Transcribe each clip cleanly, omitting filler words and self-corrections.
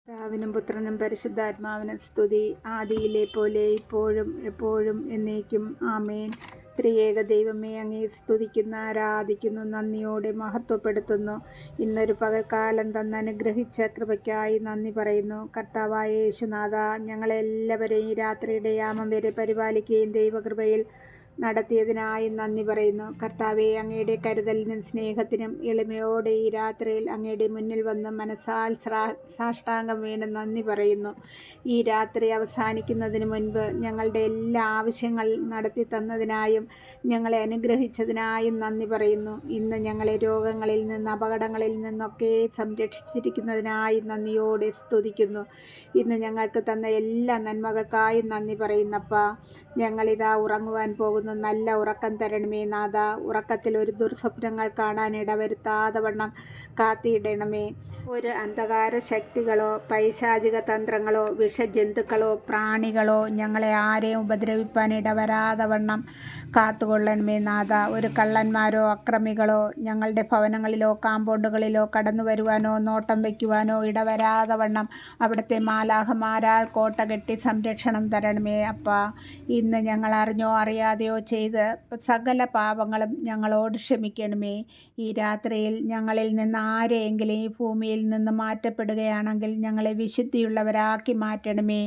പിതാവിനും പുത്രനും പരിശുദ്ധാത്മാവിനും സ്തുതി, ആദിയിലെ പോലെ ഇപ്പോഴും എപ്പോഴും എന്നേക്കും ആമേൻ. ത്രിയേക ദൈവമേ, അങ്ങേ സ്തുതിക്കുന്നു, ആരാധിക്കുന്നു, നന്ദിയോടെ മഹത്വപ്പെടുത്തുന്നു. ഇന്നൊരു പകൽക്കാലം തന്ന് അനുഗ്രഹിച്ച കൃപയ്ക്കായി നന്ദി പറയുന്നു. കർത്താവായ യേശുനാഥ, ഞങ്ങളെല്ലാവരെയും ഈ രാത്രിയുടെ യാമം വരെ പരിപാലിക്കുകയും ദൈവകൃപയിൽ നടത്തിയതിനായി നന്ദി പറയുന്നു. കർത്താവെ, അങ്ങയുടെ കരുതലിനും സ്നേഹത്തിനും എളിമയോടെ ഈ രാത്രിയിൽ അങ്ങയുടെ മുന്നിൽ വന്ന് മനസ്സാൽ സാഷ്ടാംഗം വീണ് നന്ദി പറയുന്നു. ഈ രാത്രി അവസാനിക്കുന്നതിന് മുൻപ് ഞങ്ങളുടെ എല്ലാ ആവശ്യങ്ങൾ നടത്തി തന്നതിനായും ഞങ്ങളെ അനുഗ്രഹിച്ചതിനായും നന്ദി പറയുന്നു. ഇന്ന് ഞങ്ങളെ രോഗങ്ങളിൽ നിന്ന്, അപകടങ്ങളിൽ നിന്നൊക്കെ സംരക്ഷിച്ചിരിക്കുന്നതിനായി നന്ദിയോടെ സ്തുതിക്കുന്നു. ഇന്ന് ഞങ്ങൾക്ക് തന്ന എല്ലാ നന്മകൾക്കായും നന്ദി പറയുന്നപ്പാ. ഞങ്ങളിതാ ഉറങ്ങുവാൻ പോകുന്നു. നല്ല ഉറക്കം തരണമേ നാഥ. ഉറക്കത്തിൽ ഒരു ദുർസ്വപ്നങ്ങൾ കാണാൻ ഇടവരുത്താതെ വണ്ണം കാത്തിടണമേ. ഒരു അന്ധകാര ശക്തികളോ പൈശാചിക തന്ത്രങ്ങളോ വിഷജന്തുക്കളോ പ്രാണികളോ ഞങ്ങളെ ആരെയും ഉപദ്രവിപ്പാൻ ഇടവരാതെ വണ്ണം കാത്തുകൊള്ളണമേ നാഥ. ഒരു കള്ളന്മാരോ അക്രമികളോ ഞങ്ങളുടെ ഭവനങ്ങളിലോ കാമ്പൗണ്ടുകളിലോ കടന്നു വരുവാനോ നോട്ടം വയ്ക്കുവാനോ ഇടവരാതെ വണ്ണം അവിടുത്തെ മാലാഖമാരാൽ കോട്ട കെട്ടി സംരക്ഷണം തരണമേ അപ്പാ. ഇന്ന് ഞങ്ങൾ അറിഞ്ഞോ അറിയാതെയോ ചെയ്ത് സകല പാപങ്ങളും ഞങ്ങളോട് ക്ഷമിക്കണമേ. ഈ രാത്രിയിൽ ഞങ്ങളിൽ നിന്ന് ആരെയെങ്കിലും ഈ ഭൂമിയിൽ നിന്ന് മാറ്റപ്പെടുകയാണെങ്കിൽ ഞങ്ങളെ വിശുദ്ധിയുള്ളവരാക്കി മാറ്റണമേ.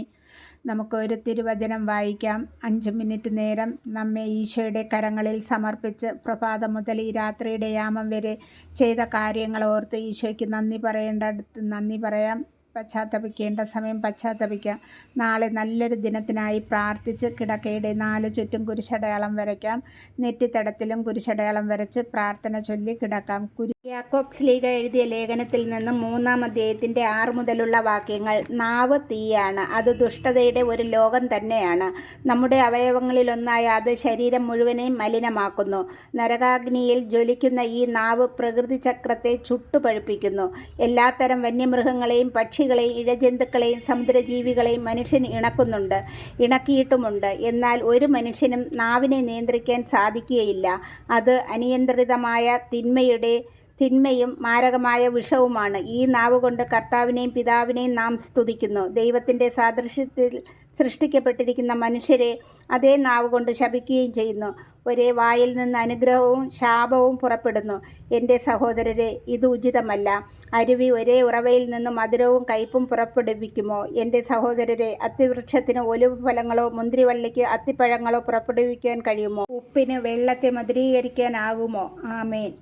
നമുക്ക് ഒരു തിരുവചനം വായിക്കാം. 5 മിനിറ്റ് നേരം നമ്മെ ഈശോയുടെ കരങ്ങളിൽ സമർപ്പിച്ച് പ്രഭാതം മുതൽ ഈ രാത്രിയുടെ യാമം വരെ ചെയ്ത കാര്യങ്ങൾ ഓർത്ത് ഈശോയ്ക്ക് നന്ദി പറയേണ്ടടുത്ത് നന്ദി പറയാം. പശ്ചാത്തപിക്കേണ്ട സമയം പശ്ചാത്തപിക്കാം. നാളെ നല്ലൊരു ദിനത്തിനായി പ്രാർത്ഥിച്ച് കിടക്കയുടെ 4 ചുറ്റും കുരിശടയാളം വരയ്ക്കാം. നെറ്റിത്തടത്തിലും കുരിശടയാളം വരച്ച് പ്രാർത്ഥന ചൊല്ലി കിടക്കാം. യാക്കോബ് ശ്ലീഹ എഴുതിയ ലേഖനത്തിൽ നിന്നും 3-ാം അധ്യായത്തിൻ്റെ 6 മുതലുള്ള വാക്യങ്ങൾ. നാവ് തീയാണ്, അത് ദുഷ്ടതയുടെ ഒരു ലോകം തന്നെയാണ്. നമ്മുടെ അവയവങ്ങളിലൊന്നായ അത് ശരീരം മുഴുവനെയും മലിനമാക്കുന്നു. നരകാഗ്നിയിൽ ജ്വലിക്കുന്ന ഈ നാവ് പ്രകൃതി ചക്രത്തെ ചുട്ടുപഴുപ്പിക്കുന്നു. എല്ലാത്തരം വന്യമൃഗങ്ങളെയും പക്ഷികളെയും ഇഴജന്തുക്കളെയും സമുദ്രജീവികളെയും മനുഷ്യൻ ഇണക്കിയിട്ടുമുണ്ട്. എന്നാൽ ഒരു മനുഷ്യനും നാവിനെ നിയന്ത്രിക്കാൻ സാധിക്കുകയില്ല. അത് അനിയന്ത്രിതമായ തിന്മയും മാരകമായ വിഷവുമാണ്. ഈ നാവ് കൊണ്ട് കർത്താവിനെയും പിതാവിനെയും നാം സ്തുതിക്കുന്നു. ദൈവത്തിൻ്റെ സാദൃശ്യത്തിൽ സൃഷ്ടിക്കപ്പെട്ടിരിക്കുന്ന മനുഷ്യരെ അതേ നാവ് കൊണ്ട് ശപിക്കുകയും ചെയ്യുന്നു. ഒരേ വായിൽ നിന്ന് അനുഗ്രഹവും ശാപവും പുറപ്പെടുന്നു. എൻ്റെ സഹോദരരെ, ഇത് ഉചിതമല്ല. അരുവി ഒരേ ഉറവയിൽ നിന്ന് മധുരവും കയ്പും പുറപ്പെടുവിക്കുമോ? എൻ്റെ സഹോദരരെ, അത്തിവൃക്ഷത്തിന് ഒലിവ് ഫലങ്ങളോ മുന്തിരിവള്ളിക്ക് അത്തിപ്പഴങ്ങളോ പുറപ്പെടുവിക്കാൻ കഴിയുമോ? ഉപ്പിന് വെള്ളത്തെ മധുരീകരിക്കാനാകുമോ? ആമേൻ.